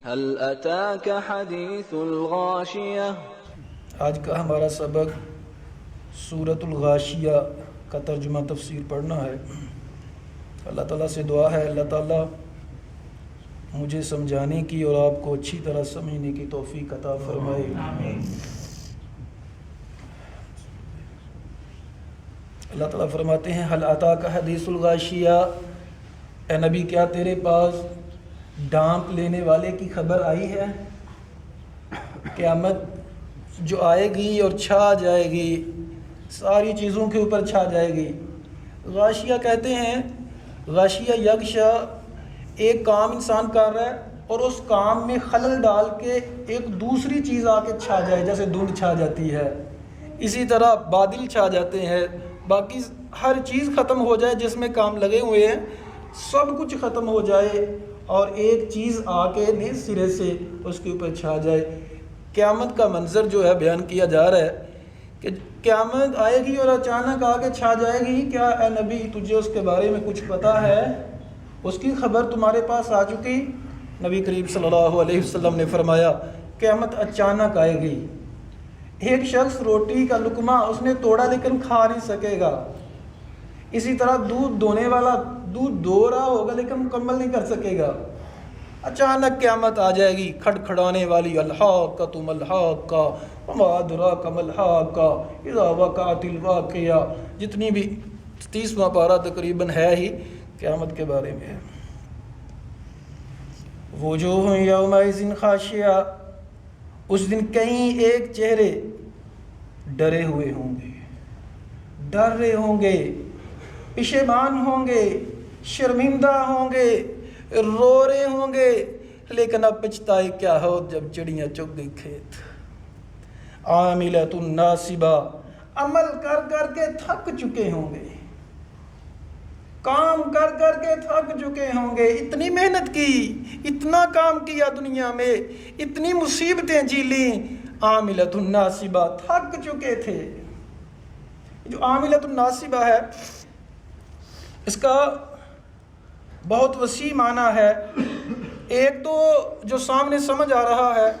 هل أتاك حديث الغاشية؟ آج کا ہمارا سبق سورۃ الغاشیہ کا ترجمہ تفسیر پڑھنا ہے۔ اللہ تعالیٰ سے دعا ہے اللہ تعالیٰ مجھے سمجھانے کی اور آپ کو اچھی طرح سمجھنے کی توفیق عطا فرمائے۔ آمین۔ اللہ تعالیٰ فرماتے ہیں حل اتاک حدیث الغاشیہ، اے نبی کیا تیرے پاس ڈانپ لینے والے کی خبر آئی ہے؟ قیامت جو آئے گی اور چھا جائے گی، ساری چیزوں کے اوپر چھا جائے گی۔ غاشیہ کہتے ہیں، غاشیہ یغشا، ایک کام انسان کر رہا ہے اور اس کام میں خلل ڈال کے ایک دوسری چیز آ کے چھا جائے، جیسے دھند چھا جاتی ہے، اسی طرح بادل چھا جاتے ہیں، باقی ہر چیز ختم ہو جائے جس میں کام لگے ہوئے ہیں، سب کچھ ختم ہو جائے اور ایک چیز آ کے نئے سرے سے اس کے اوپر چھا جائے۔ قیامت کا منظر جو ہے بیان کیا جا رہا ہے کہ قیامت آئے گی اور اچانک آ کے چھا جائے گی۔ کیا اے نبی تجھے اس کے بارے میں کچھ پتہ ہے؟ اس کی خبر تمہارے پاس آ چکی؟ نبی کریم صلی اللہ علیہ وسلم نے فرمایا قیامت اچانک آئے گی۔ ایک شخص روٹی کا لقمہ اس نے توڑا لیکن کھا نہیں سکے گا، اسی طرح دودھ دونے والا دودھ دو رہا ہوگا لیکن مکمل نہیں کر سکے گا۔ اچانک قیامت آ جائے گی، کھڑکھڑانے والی، الحاقۃ مالحاقہ وما ادراک مالحاقہ اذا وقعت الواقعہ، جتنی بھی 30واں پارہ تقریباً ہے ہی قیامت کے بارے میں۔ وجوہ یومئذ خاشعہ، اس دن کئی ایک چہرے ڈرے ہوئے ہوں گے، ڈر رہے ہوں گے، پشیمان ہوں گے، شرمندہ ہوں گے، رو رہے ہوں گے، لیکن اب پچھتائی کیا ہو جب چڑیاں چگ گئی کھیت۔ عاملۃ ناصبہ، عمل کر کر کے تھک چکے ہوں گے، کام کر کر کے تھک چکے ہوں گے، اتنی محنت کی، اتنا کام کیا دنیا میں، اتنی مصیبتیں جھیلیں، عاملۃ ناصبہ، تھک چکے تھے۔ جو عاملۃ ناصبہ ہے اس کا بہت وسیع معنی ہے۔ ایک تو جو سامنے سمجھ آ رہا ہے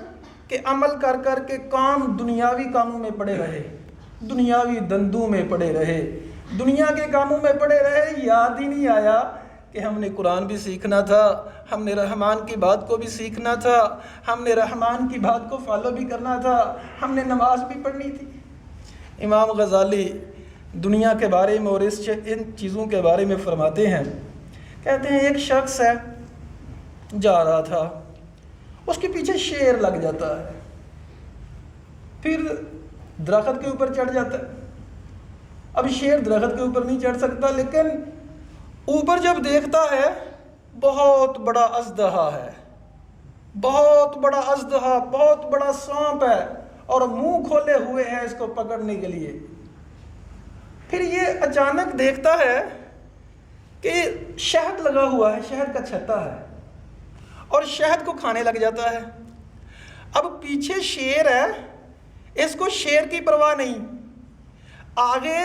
کہ عمل کر کر کے کام دنیاوی کاموں میں پڑے رہے، دنیاوی دندوں میں پڑے رہے، دنیا کے کاموں میں پڑے رہے، یاد ہی نہیں آیا کہ ہم نے قرآن بھی سیکھنا تھا، ہم نے رحمان کی بات کو بھی سیکھنا تھا، ہم نے رحمان کی بات کو فالو بھی کرنا تھا، ہم نے نماز بھی پڑھنی تھی۔ امام غزالی دنیا کے بارے میں اور ان چیزوں کے بارے میں فرماتے ہیں، کہتے ہیں ایک شخص ہے جا رہا تھا، اس کے پیچھے شیر لگ جاتا ہے، پھر درخت کے اوپر چڑھ جاتا ہے۔ اب شیر درخت کے اوپر نہیں چڑھ سکتا، لیکن اوپر جب دیکھتا ہے بہت بڑا اژدہا ہے، بہت بڑا اژدہا، بہت بڑا سانپ ہے اور منہ کھولے ہوئے ہیں اس کو پکڑنے کے لیے۔ پھر یہ اچانک دیکھتا ہے کہ شہد لگا ہوا ہے، شہد کا چھتا ہے اور شہد کو کھانے لگ جاتا ہے۔ اب پیچھے شیر ہے، اس کو شیر کی پرواہ نہیں، آگے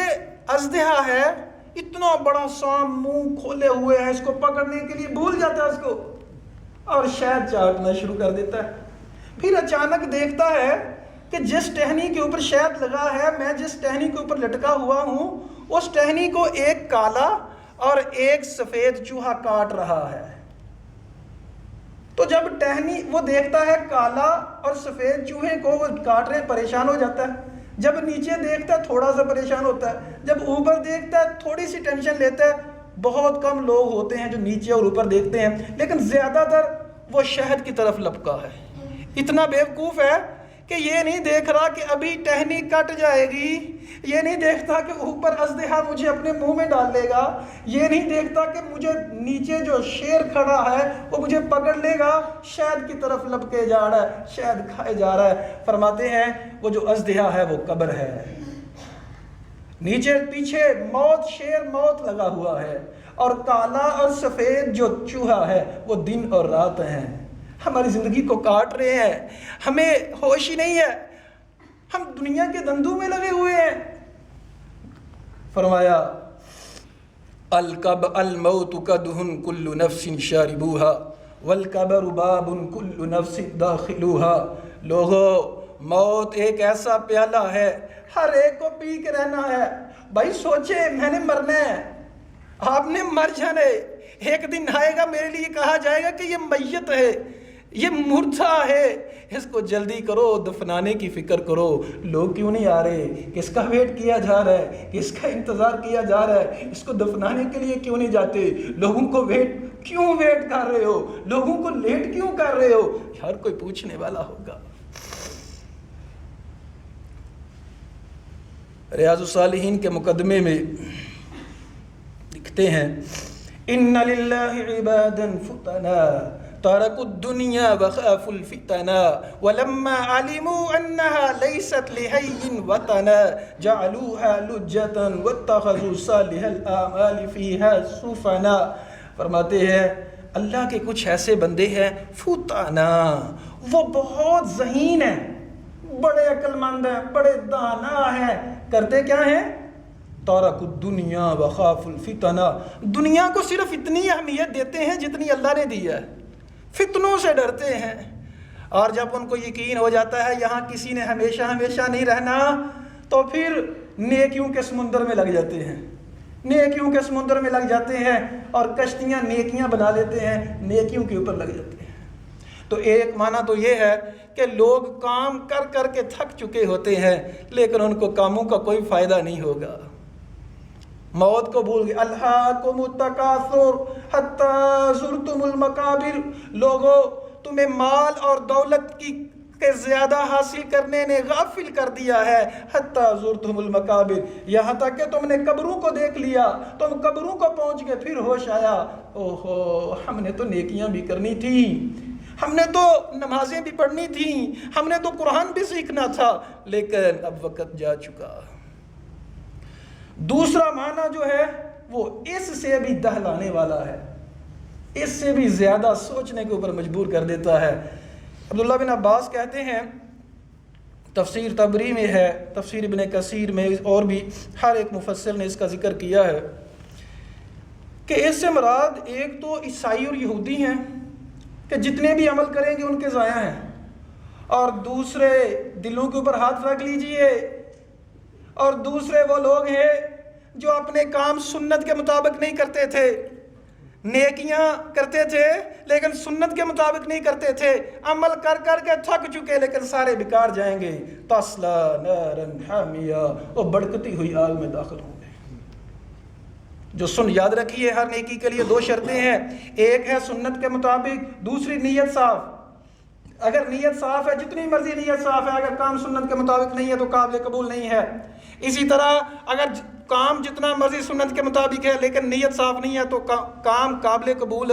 اژدہا ہے، اتنا بڑا سانپ منہ کھولے ہوئے ہے، اس کو پکڑنے کے لیے بھول جاتا ہے اس کو اور شہد چاٹنا شروع کر دیتا ہے۔ پھر اچانک دیکھتا ہے کہ جس ٹہنی کے اوپر شہد لگا ہے، میں جس ٹہنی کے اوپر لٹکا ہوا ہوں، اس ٹہنی کو ایک کالا اور ایک سفید چوہا کاٹ رہا ہے۔ تو جب ٹہنی وہ دیکھتا ہے کالا اور سفید چوہے کو وہ کاٹ رہے، پریشان ہو جاتا ہے۔ جب نیچے دیکھتا ہے تھوڑا سا پریشان ہوتا ہے، جب اوپر دیکھتا ہے تھوڑی سی ٹینشن لیتا ہے۔ بہت کم لوگ ہوتے ہیں جو نیچے اور اوپر دیکھتے ہیں، لیکن زیادہ تر وہ شہد کی طرف لپکا ہے۔ اتنا بیوقوف ہے کہ یہ نہیں دیکھ رہا کہ ابھی ٹہنی کٹ جائے گی، یہ نہیں دیکھتا کہ اوپر اژدہا مجھے اپنے منہ میں ڈال لے گا، یہ نہیں دیکھتا کہ مجھے نیچے جو شیر کھڑا ہے وہ مجھے پکڑ لے گا، شہد کی طرف لپکے جا رہا ہے، شہد کھائے جا رہا ہے۔ فرماتے ہیں وہ جو اژدہا ہے وہ قبر ہے، نیچے پیچھے موت، شیر موت لگا ہوا ہے، اور کالا اور سفید جو چوہا ہے وہ دن اور رات ہیں، ہماری زندگی کو کاٹ رہے ہیں، ہمیں ہوش ہی نہیں ہے، ہم دنیا کے دندوں میں لگے ہوئے ہیں۔ فرمایا الموت قدح کل نفس شاربوها والقبر باب کل نفس داخلوہا، لوگو موت ایک ایسا پیالہ ہے ہر ایک کو پی کے رہنا ہے۔ بھائی سوچے میں نے مرنا ہے، آپ نے مر جانا ہے، ایک دن آئے گا میرے لیے کہا جائے گا کہ یہ میت ہے، یہ مردہ ہے، اس کو جلدی کرو، دفنانے کی فکر کرو۔ لوگ کیوں نہیں آ رہے؟ کس کا ویٹ کیا جا رہا ہے؟ کس کا انتظار کیا جا رہا ہے؟ اس کو دفنانے کے لیے کیوں نہیں جاتے؟ لوگوں کو کیوں ویٹ کر رہے ہو؟ لوگوں کو لیٹ کیوں کر رہے ہو؟ ہر کوئی پوچھنے والا ہوگا۔ ریاض الصالحین کے مقدمے میں لکھتے ہیں ان للہ عبادا فتنا ترکوا الدنیا وخافوا الفتنا ولما علموا انها ليست لحي وطنا جعلوها لجة واتخذوا صالح الاعمال فيها سفنا۔ فرماتے ہیں اللہ کے کچھ ایسے بندے ہیں فتنا، وہ بہت ذہین ہیں، بڑے عقل مند ہیں، بڑے دانا ہیں، کرتے کیا ہیں؟ ترکوا الدنیا وخافوا الفتنا، دنیا کو صرف اتنی اہمیت دیتے ہیں جتنی اللہ نے دی ہے، فتنوں سے ڈرتے ہیں۔ اور جب ان کو یقین ہو جاتا ہے یہاں کسی نے ہمیشہ نہیں رہنا، تو پھر نیکیوں کے سمندر میں لگ جاتے ہیں، نیکیوں کے سمندر میں لگ جاتے ہیں اور کشتیاں نیکیاں بنا لیتے ہیں، نیکیوں کے اوپر لگ جاتے ہیں۔ تو ایک معنی تو یہ ہے کہ لوگ کام کر کر کے تھک چکے ہوتے ہیں لیکن ان کو کاموں کا کوئی فائدہ نہیں ہوگا، موت کو بھول گئے۔ الہاکم التکاثر حتی زرتم المقابر، لوگوں تمہیں مال اور دولت کے زیادہ حاصل کرنے نے غافل کر دیا ہے، حتی زرتم المقابر، یہاں تک کہ تم نے قبروں کو دیکھ لیا، تم قبروں کو پہنچ گئے، پھر ہوش آیا اوہو ہم نے تو نیکیاں بھی کرنی تھی، ہم نے تو نمازیں بھی پڑھنی تھیں، ہم نے تو قرآن بھی سیکھنا تھا، لیکن اب وقت جا چکا۔ دوسرا معنی جو ہے وہ اس سے بھی دہلانے والا ہے، اس سے بھی زیادہ سوچنے کے اوپر مجبور کر دیتا ہے۔ عبداللہ بن عباس کہتے ہیں، تفسیر طبری میں ہے، تفسیر ابن کثیر میں، اور بھی ہر ایک مفسر نے اس کا ذکر کیا ہے کہ اس سے مراد ایک تو عیسائی اور یہودی ہیں کہ جتنے بھی عمل کریں گے ان کے ضائع ہیں، اور دوسرے دلوں کے اوپر ہاتھ رکھ لیجئے، اور دوسرے وہ لوگ ہیں جو اپنے کام سنت کے مطابق نہیں کرتے تھے، نیکیاں کرتے تھے لیکن سنت کے مطابق نہیں کرتے تھے، عمل کر کر کے تھک چکے لیکن سارے بیکار جائیں گے، تَصْلَىٰ نَارًا حَامِيَةً، وہ بھڑکتی ہوئی آگ میں داخل ہوں گے۔ جو یاد رکھیے ہر نیکی کے لیے دو شرطیں ہیں، ایک ہے سنت کے مطابق، دوسری نیت صاف۔ اگر نیت صاف ہے، جتنی مرضی نیت صاف ہے، اگر کام سنت کے مطابق نہیں ہے تو قابل قبول نہیں ہے۔ اسی طرح اگر کام جتنا مرضی سنت کے مطابق ہے لیکن نیت صاف نہیں ہے تو کام قابل قبول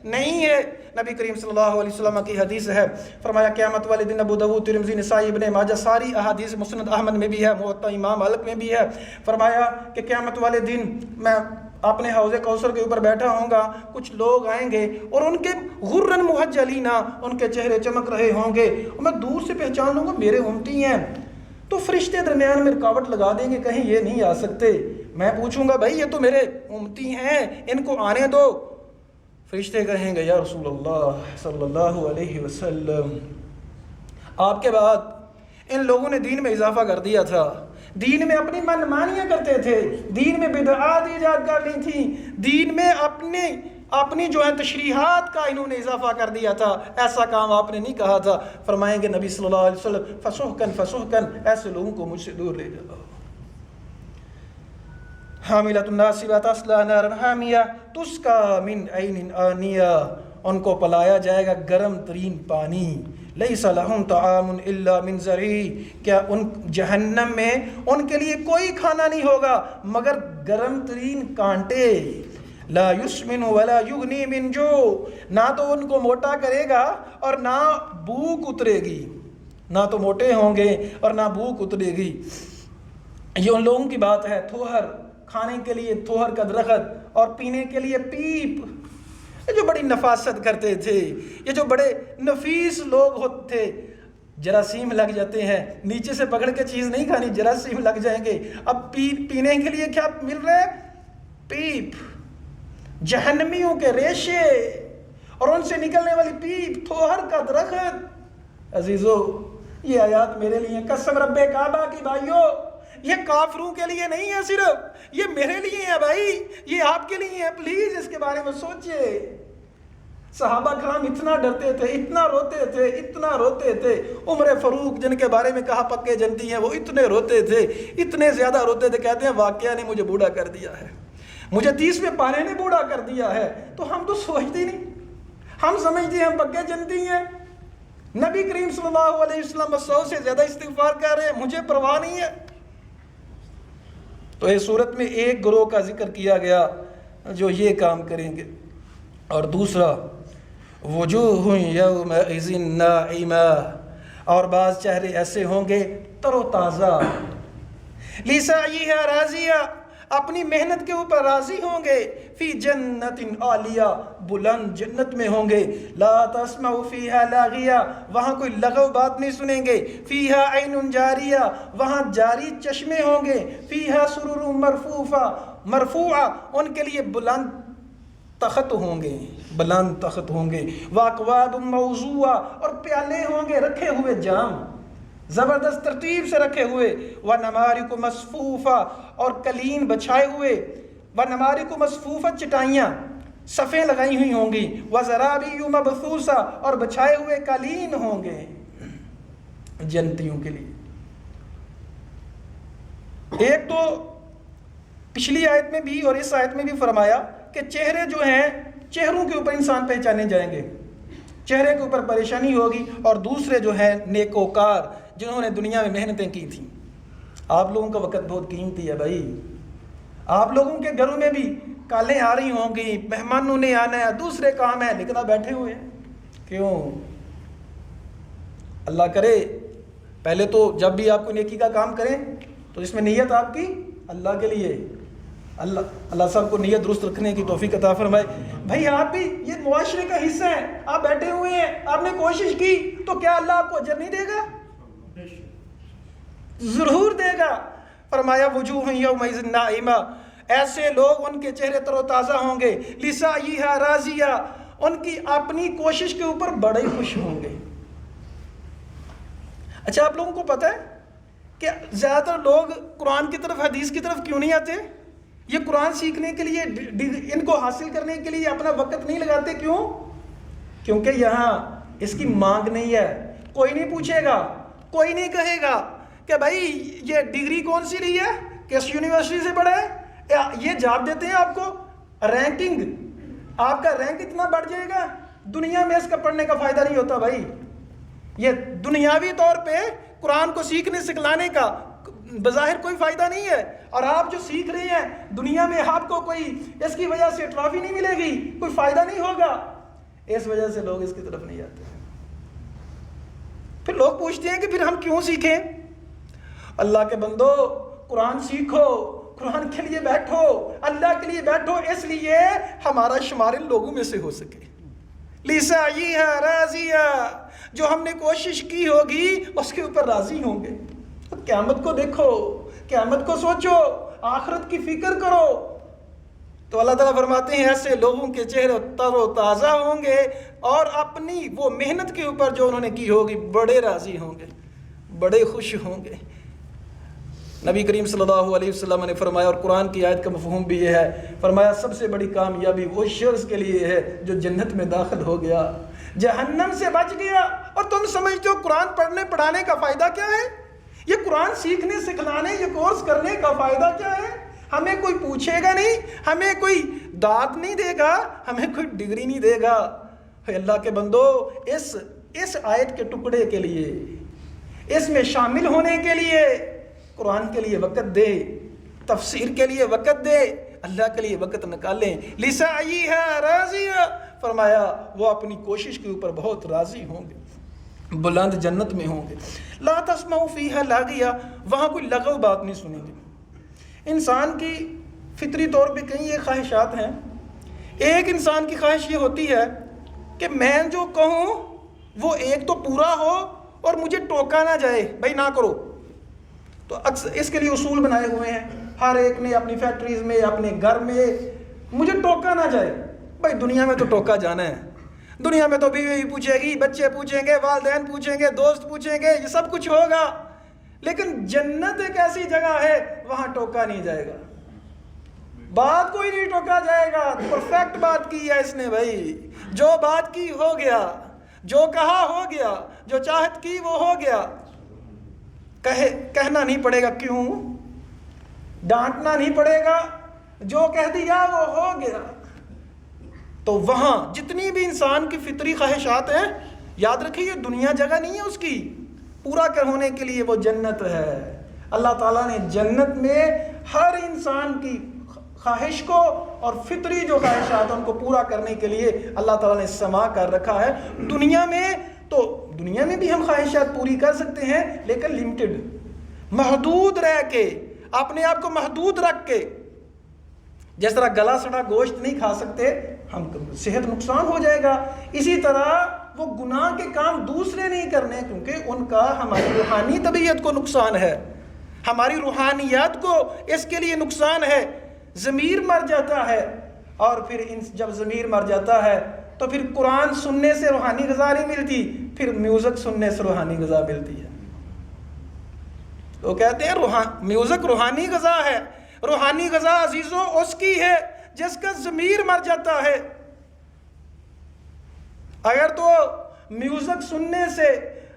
نہیں ہے۔ نبی کریم صلی اللہ علیہ وسلم کی حدیث ہے، فرمایا قیامت والے دن ابو داؤد، ترمذی، نسائی، ابن ماجہ، ساری احادیث مسند احمد میں بھی ہے، موطا امام مالک میں بھی ہے، فرمایا کہ قیامت والے دن میں اپنے حوض کوثر کے اوپر بیٹھا ہوں گا، کچھ لوگ آئیں گے اور ان کے غرن محجلین، ان کے چہرے چمک رہے ہوں گے، اور میں دور سے پہچان لوں گا میرے امتی ہیں، تو فرشتے درمیان میں رکاوٹ لگا دیں گے، کہیں یہ نہیں آ سکتے۔ میں پوچھوں گا بھائی یہ تو میرے امتی ہیں، ان کو آنے دو۔ فرشتے کہیں گے یا رسول اللہ صلی اللہ علیہ وسلم، آپ کے بعد ان لوگوں نے دین میں اضافہ کر دیا تھا، دین میں اپنی منمانیاں کرتے تھے، دین میں بدعات ایجاد کر لی تھی، دین میں اپنی جو ہے تشریحات کا انہوں نے اضافہ کر دیا تھا، ایسا کام آپ نے نہیں کہا تھا۔ فرمائیں گے نبی صلی اللہ علیہ وسلم فسحقن فسحقن، ایسے لوگوں کو مجھ سے دور لے جاؤ۔ حاملۃ الناصبۃ تصلیٰ نارا حامیہ تسقیٰ من عین آنیہ، ان کو پلایا جائے گا گرم ترین پانی۔ لیس لہم طعام الا من ضریع، کیا ان جہنم میں ان کے لیے کوئی کھانا نہیں ہوگا مگر گرم ترین کانٹے۔ لا یسمن ولا یغنی من جوع، نہ تو ان کو موٹا کرے گا اور نہ بھوک اترے گی، نہ تو موٹے ہوں گے اور نہ بھوک اترے گی۔ یہ ان لوگوں کی بات ہے، تھوہر، کھانے کے لیے تھوہر کا درخت اور پینے کے لیے پیپ، یہ جو بڑی نفاست کرتے تھے، یہ جو بڑے نفیس لوگ ہوتے تھے، جراثیم لگ جاتے ہیں، نیچے سے پکڑ کے چیز نہیں کھانی، جراثیم لگ جائیں گے۔ اب پینے کے لیے کیا مل رہا ہے؟ پیپ، جہنمیوں کے ریشے، اور ان سے نکلنے والی پیپ تھوہر کا درخت۔ عزیزو یہ آیات میرے لیے، قسم رب کعبہ کی بھائیو، یہ کافروں کے لیے نہیں ہے صرف، یہ میرے لیے ہے بھائی، یہ آپ کے لیے ہے۔ پلیز اس کے بارے میں سوچئے۔ صحابہ کرام اتنا ڈرتے تھے، اتنا روتے تھے، اتنا روتے تھے۔ عمر فاروق جن کے بارے میں کہا پکے جنتی ہیں، وہ اتنے روتے تھے، اتنے زیادہ روتے تھے، کہتے ہیں واقعہ نے مجھے بوڑھا کر دیا ہے، مجھے 30ویں پارے نے بوڑھا کر دیا ہے۔ تو ہم تو سوچتے نہیں، ہم سمجھتے ہیں ہم پکے جنتی ہیں۔ نبی کریم صلی اللہ علیہ وسلم 100 سے زیادہ استغفار کر رہے ہیں، مجھے پرواہ نہیں ہے۔ تو اس صورت میں ایک گروہ کا ذکر کیا گیا جو یہ کام کریں گے، اور دوسرا وجوہ یومئذ ناعمہ، اور بعض چہرے ایسے ہوں گے تر و تازہ، لسعیہا راضیہ، اپنی محنت کے اوپر راضی ہوں گے، فی جنت عالیہ، بلند جنت میں ہوں گے، لا تسمع فیہا لاغیہ، وہاں کوئی لغو بات نہیں سنیں گے، فیہا عین جاریہ، وہاں جاری چشمے ہوں گے، فیہا سرر مرفوعہ، ان کے لیے بلند تخت ہوں گے، بلند تخت ہوں گے، واکواب موضوعہ، اور پیالے ہوں گے رکھے ہوئے جام، زبردست ترتیب سے رکھے ہوئے، وَنَمَارِكُ مَصْفُوفَةً، اور قلین بچھائے ہوئے، وَنَمَارِكُ مَصْفُوفَةً، چٹائیاں صفیں لگائی ہوئی ہوں گی، وَزَرَابِيُّ مَبْثُوثَةً، اور بچھائے ہوئے قالین ہوں گے جنتیوں کے لیے۔ ایک تو پچھلی آیت میں بھی اور اس آیت میں بھی فرمایا کہ چہرے جو ہیں، چہروں کے اوپر انسان پہچانے جائیں گے، چہرے کے اوپر پریشانی ہوگی، اور دوسرے جو ہیں نیکوکار جنہوں نے دنیا میں محنتیں کی تھیں۔ آپ لوگوں کا وقت بہت قیمتی ہے بھائی، آپ لوگوں کے گھروں میں بھی کالیں آ رہی ہوں گی، مہمانوں نے آنا ہے، دوسرے کام ہے، لیکن آپ بیٹھے ہوئے ہیں کیوں؟ اللہ کرے پہلے تو جب بھی آپ کو نیکی کا کام کریں تو اس میں نیت آپ کی اللہ کے لیے، اللہ صاحب کو نیت درست رکھنے کی توفیق عطا فرمائے۔ بھائی آپ بھی یہ معاشرے کا حصہ ہیں، آپ بیٹھے ہوئے ہیں، آپ نے کوشش کی تو کیا اللہ آپ کو اجر نہیں دے گا؟ ضرور دے گا۔ فرمایا وجوہ یومئذ ناعمہ، ایسے لوگ ان کے چہرے تر و تازہ ہوں گے، لسعیہا راضیہ، ان کی اپنی کوشش کے اوپر بڑے خوش ہوں گے۔ اچھا آپ لوگوں کو پتہ ہے کہ زیادہ تر لوگ قرآن کی طرف، حدیث کی طرف کیوں نہیں آتے؟ یہ قرآن سیکھنے کے لیے، ان کو حاصل کرنے کے لیے اپنا وقت نہیں لگاتے، کیوں؟ کیونکہ یہاں اس کی مانگ نہیں ہے، کوئی نہیں پوچھے گا، کوئی نہیں کہے گا کہ بھائی یہ ڈگری کون سی لی ہے، کس یونیورسٹی سے پڑھا ہے، یہ جاب دیتے ہیں آپ کو، رینکنگ، آپ کا رینک اتنا بڑھ جائے گا، دنیا میں اس کا پڑھنے کا فائدہ نہیں ہوتا بھائی۔ یہ دنیاوی طور پہ قرآن کو سیکھنے سکھلانے کا بظاہر کوئی فائدہ نہیں ہے، اور آپ جو سیکھ رہے ہیں دنیا میں آپ کو کوئی اس کی وجہ سے ٹرافی نہیں ملے گی، کوئی فائدہ نہیں ہوگا، اس وجہ سے لوگ اس کی طرف نہیں آتے۔ پھر لوگ پوچھتے ہیں کہ پھر ہم کیوں سیکھیں؟ اللہ کے بندو قرآن سیکھو، قرآن کے لیے بیٹھو، اللہ کے لیے بیٹھو، اس لیے ہمارا شمار ان لوگوں میں سے ہو سکے۔ لسعیہا راضیہ، جو ہم نے کوشش کی ہوگی اس کے اوپر راضی ہوں گے۔ قیامت کو دیکھو، قیامت کو سوچو، آخرت کی فکر کرو۔ تو اللہ تعالیٰ فرماتے ہیں ایسے لوگوں کے چہرے تر و تازہ ہوں گے، اور اپنی وہ محنت کے اوپر جو انہوں نے کی ہوگی بڑے راضی ہوں گے، بڑے خوش ہوں گے۔ نبی کریم صلی اللہ علیہ وسلم نے فرمایا، اور قرآن کی آیت کا مفہوم بھی یہ ہے، فرمایا سب سے بڑی کامیابی وہ شخص کے لیے ہے جو جنت میں داخل ہو گیا، جہنم سے بچ گیا۔ اور تم سمجھتے ہو قرآن پڑھنے پڑھانے کا فائدہ کیا ہے؟ یہ قرآن سیکھنے سکھلانے، یہ کورس کرنے کا فائدہ کیا ہے؟ ہمیں کوئی پوچھے گا نہیں، ہمیں کوئی داد نہیں دے گا، ہمیں کوئی ڈگری نہیں دے گا۔ اللہ کے بندو اس آیت کے ٹکڑے کے لیے، اس میں شامل ہونے کے لیے قرآن کے لیے وقت دے، تفسیر کے لیے وقت دے، اللہ کے لیے وقت نکالیں۔ لسعیہا راضیہ، فرمایا وہ اپنی کوشش کے اوپر بہت راضی ہوں گے، بلند جنت میں ہوں گے۔ لا تسمع فیہا لاغیہ، وہاں کوئی لغو بات نہیں سنیں گے۔ انسان کی فطری طور پہ کئی یہ خواہشات ہیں۔ ایک انسان کی خواہش یہ ہوتی ہے کہ میں جو کہوں وہ ایک تو پورا ہو اور مجھے ٹوکا نہ جائے، بھائی نہ کرو۔ تو اکثر اس کے لیے اصول بنائے ہوئے ہیں، ہر ایک نے اپنی فیکٹریز میں، اپنے گھر میں، مجھے ٹوکا نہ جائے۔ بھائی دنیا میں تو ٹوکا جانا ہے، دنیا میں تو بیوی پوچھے گی، بچے پوچھیں گے، والدین پوچھیں گے، دوست پوچھیں گے، یہ سب کچھ ہوگا، لیکن جنت ایک ایسی جگہ ہے وہاں ٹوکا نہیں جائے گا، بات کوئی نہیں ٹوکا جائے گا۔ پرفیکٹ بات کی ہے اس نے بھائی، جو بات کی ہو گیا، جو کہا ہو گیا، جو چاہت کی وہ ہو گیا، کہنا نہیں پڑے گا کیوں، ڈانٹنا نہیں پڑے گا، جو کہہ دیا وہ ہو گیا۔ تو وہاں جتنی بھی انسان کی فطری خواہشات ہیں، یاد رکھیے یہ دنیا جگہ نہیں ہے اس کی، پورا ہونے کے لیے وہ جنت ہے۔ اللہ تعالیٰ نے جنت میں ہر انسان کی خواہش کو اور فطری جو خواہشات ان کو پورا کرنے کے لیے اللہ تعالیٰ نے سما کر رکھا ہے۔ دنیا میں بھی ہم خواہشات پوری کر سکتے ہیں، لیکن لمیٹڈ، محدود رہ کے، اپنے آپ کو محدود رکھ کے۔ جس طرح گلا سڑا گوشت نہیں کھا سکتے ہم، صحت نقصان ہو جائے گا، اسی طرح وہ گناہ کے کام دوسرے نہیں کرنے، کیونکہ ان کا ہماری روحانی طبیعت کو نقصان ہے، ہماری روحانیات کو اس کے لیے نقصان ہے۔ ضمیر مر جاتا ہے، اور پھر جب ضمیر مر جاتا ہے تو پھر قرآن سننے سے روحانی غذا نہیں ملتی، پھر میوزک سننے سے روحانی غذا ملتی ہے۔ وہ کہتے ہیں میوزک روحانی غذا ہے، روحانی غذا عزیزوں اس کی ہے جس کا ضمیر مر جاتا ہے۔ اگر تو میوزک سننے سے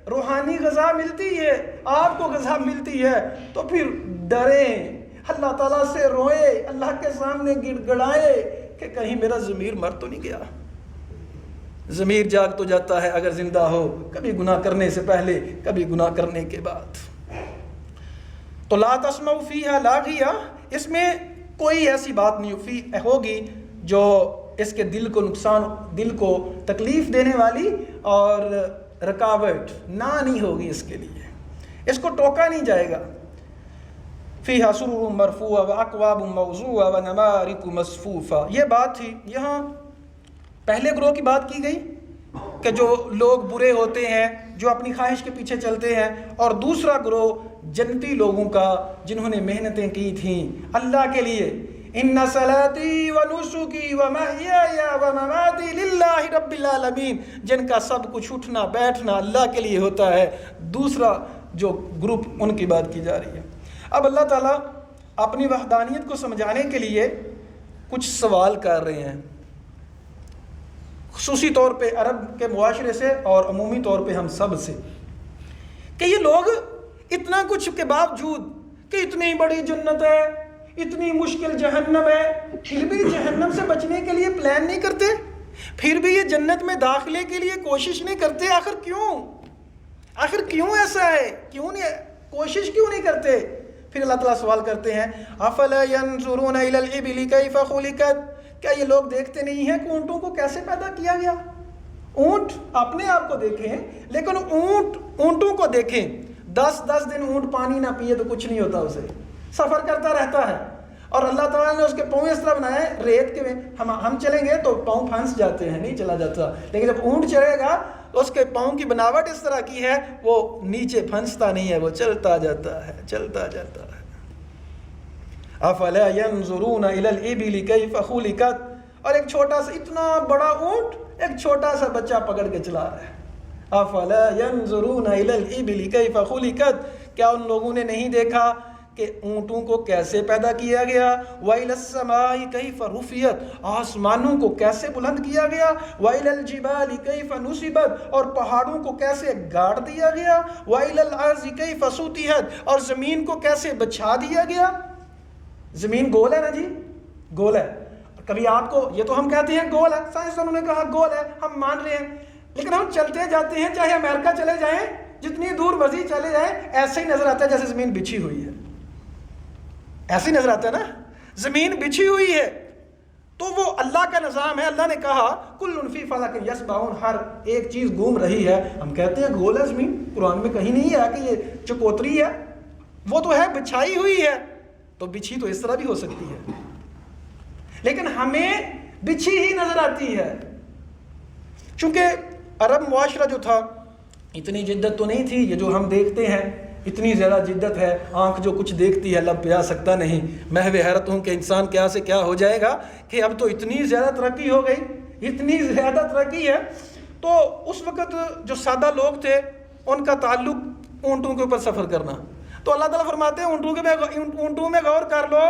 روحانی غذا ملتی ہے، آپ کو غذا ملتی ہے، تو پھر ڈریں، اللہ تعالیٰ سے روئے، اللہ کے سامنے گڑ گڑائے کہ کہیں میرا ضمیر مر تو نہیں گیا۔ ضمیر جاگ تو جاتا ہے اگر زندہ ہو، کبھی گناہ کرنے سے پہلے، کبھی گناہ کرنے کے بعد۔ تو لا تسمعوا فیہا لاغیہ، اس میں کوئی ایسی بات نہیں ہوگی جو اس کے دل کو نقصان، دل کو تکلیف دینے والی اور رکاوٹ نہ نہیں ہوگی اس کے لیے، اس کو ٹوکا نہیں جائے گا۔ فیہا سرر مرفوعہ واکواب موضوعہ ونمارق مصفوفہ، یہ بات تھی۔ یہاں پہلے گروہ کی بات کی گئی کہ جو لوگ برے ہوتے ہیں، جو اپنی خواہش کے پیچھے چلتے ہیں، اور دوسرا گروہ جنتی لوگوں کا جنہوں نے محنتیں کی تھیں اللہ کے لیے۔ ان صلاتی ونسکی ومحیای ومماتی للہ رب العالمین، جن کا سب کچھ اٹھنا بیٹھنا اللہ کے لیے ہوتا ہے۔ دوسرا جو گروپ، ان کی بات کی جا رہی ہے۔ اب اللہ تعالیٰ اپنی وحدانیت کو سمجھانے کے لیے کچھ سوال کر رہے ہیں، خصوصی طور پہ عرب کے معاشرے سے اور عمومی طور پہ ہم سب سے، کہ یہ لوگ اتنا کچھ کے باوجود کہ اتنی بڑی جنت ہے، اتنی مشکل جہنم ہے، پھر بھی جہنم سے بچنے کے لیے پلان نہیں کرتے، پھر بھی یہ جنت میں داخلے کے لیے کوشش نہیں کرتے۔ آخر کیوں ایسا ہے؟ کیوں نہیں کوشش کیوں نہیں کرتے؟ پھر اللہ تعالیٰ سوال کرتے ہیں افلا ينظرون الى الابل كيف خلقت، کیا یہ لوگ دیکھتے نہیں ہیں کہ اونٹوں کو کیسے پیدا کیا گیا؟ اونٹ اپنے آپ کو دیکھیں، لیکن اونٹوں کو دیکھیں، 10 دن اونٹ پانی نہ پیے تو کچھ نہیں ہوتا، اسے سفر کرتا رہتا ہے، اور اللہ تعالیٰ نے اس کے پاؤں اس طرح بنائے ریت کے میں، ہم چلیں گے تو پاؤں پھنس جاتے ہیں، نہیں چلا جاتا، لیکن جب اونٹ چلے گا تو اس کے پاؤں کی بناوٹ اس طرح کی ہے، وہ نیچے پھنستا نہیں ہے، وہ چلتا جاتا ہے۔ افلا ينظرون الى الابل كيف خلقت، اور ایک چھوٹا سا، اتنا بڑا اونٹ ایک چھوٹا سا بچہ پکڑ کے چلا رہا ہے۔ افلا ينظرون الى الابل كيف خلقت، کیا ان لوگوں نے نہیں دیکھا کہ اونٹوں کو کیسے پیدا کیا گیا؟ وَإِلَى السَّمَاءِ كَيْفَ رُفِعَتْ، آسمانوں کو کیسے بلند کیا گیا؟ وَإِلَى الْجِبَالِ كَيْفَ نُصِبَتْ، اور پہاڑوں کو کیسے گاڑ دیا گیا؟ وَإِلَى الْأَرْضِ كَيْفَ سُطِحَتْ، اور زمین کو کیسے بچھا دیا گیا؟ زمین گول ہے نا جی، گول ہے۔ کبھی آپ کو، یہ تو ہم کہتے ہیں گول ہے، سائنسدانوں نے کہا گول ہے، ہم مان رہے ہیں، لیکن ہم چلتے جاتے ہیں، چاہے امریکہ چلے جائیں، جتنی دور مرضی چلے جائیں، ایسے ہی نظر آتا ہے جیسے زمین بچھی ہوئی ہے، ایسے ہی نظر آتا ہے نا، زمین بچھی ہوئی ہے۔ تو وہ اللہ کا نظام ہے۔ اللہ نے کہا کل فی فلک یسبحون، ہر ایک چیز گھوم رہی ہے۔ ہم کہتے ہیں گول ہے زمین، قرآن میں کہیں نہیں ہے کہ یہ چکوتری ہے، وہ تو ہے بچھائی ہوئی ہے، تو بچھی تو اس طرح بھی ہو سکتی ہے، لیکن ہمیں بچھی ہی نظر آتی ہے، چونکہ عرب معاشرہ جو تھا اتنی جدت تو نہیں تھی، یہ جو ہم دیکھتے ہیں اتنی زیادہ جدت ہے، آنکھ جو کچھ دیکھتی ہے لب پہ آ سکتا نہیں۔ محو حیرت ہوں کہ انسان کیا ہو جائے گا کہ اب تو اتنی زیادہ ترقی ہو گئی، اتنی زیادہ ترقی ہے تو اس وقت جو سادہ لوگ تھے ان کا تعلق اونٹوں کے اوپر سفر کرنا. تو اللہ تعالیٰ فرماتے ہیں اونٹوں میں غور کر لو.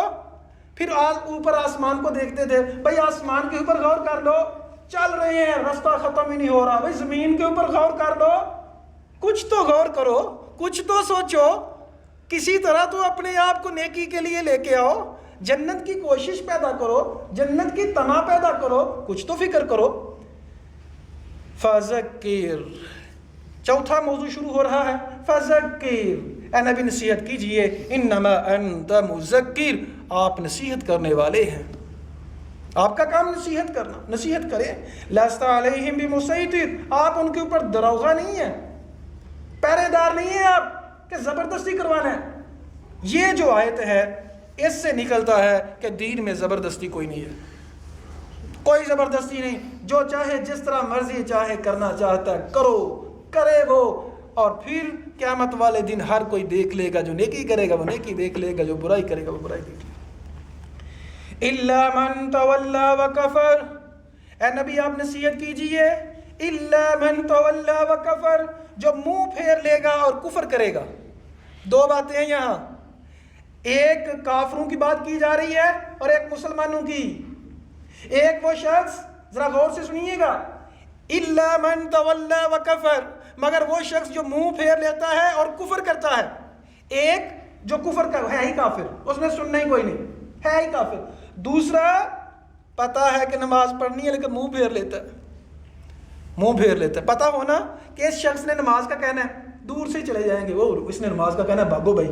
پھر اوپر آسمان کو دیکھتے تھے, بھائی آسمان کے اوپر غور کر لو, چل رہے ہیں رستہ ختم ہی نہیں ہو رہا. بھائی زمین کے اوپر غور کر لو, کچھ تو غور کرو, کچھ تو سوچو, کسی طرح تو اپنے آپ کو نیکی کے لیے لے کے آؤ, جنت کی کوشش پیدا کرو, جنت کی تما پیدا کرو, کچھ تو فکر کرو. فذکر, چوتھا موضوع شروع ہو رہا ہے, فذکر, اے نبی نصیحت کیجئے, انما انت مذکر, آپ نصیحت کرنے والے ہیں, آپ کا کام نصیحت کرنا, نصیحت کریں. لست علیہم بمسیطر, آپ ان کے اوپر دروغہ نہیں ہیں, پہرے دار نہیں ہیں آپ کہ زبردستی کروانا ہے. یہ جو آیت ہے اس سے نکلتا ہے کہ دین میں زبردستی کوئی نہیں ہے, کوئی زبردستی نہیں. جو چاہے جس طرح مرضی چاہے کرنا چاہتا ہے کرو, کرے وہ, اور پھر قیامت والے دن ہر کوئی دیکھ لے گا, جو نیکی کرے گا وہ نیکی دیکھ لے گا, جو برائی کرے گا وہ برائی دیکھ لے گا. الا من تولا وکفر, اے نبی آپ نصیحت کیجئے, الا من تولا وکفر, جو منہ پھیر لے گا اور کفر کرے گا. دو باتیں ہیں یہاں, ایک کافروں کی بات کی جا رہی ہے اور ایک مسلمانوں کی. ایک وہ شخص, ذرا غور سے سنیے گا, الا من تولا وکفر, مگر وہ شخص جو منہ پھیر لیتا ہے اور کفر کرتا ہے. ایک جو کفر کا ہے ہی کافر, اس نے سننا ہی کوئی نہیں, ہے ہی کافر. دوسرا پتا ہے کہ نماز پڑھنی ہے لیکن منہ پھیر لیتا ہے, منہ پھیر لیتا ہے. پتا ہونا کہ اس شخص نے نماز کا کہنا ہے, دور سے چلے جائیں گے, وہ اس نے نماز کا کہنا ہے, بھاگو بھائی,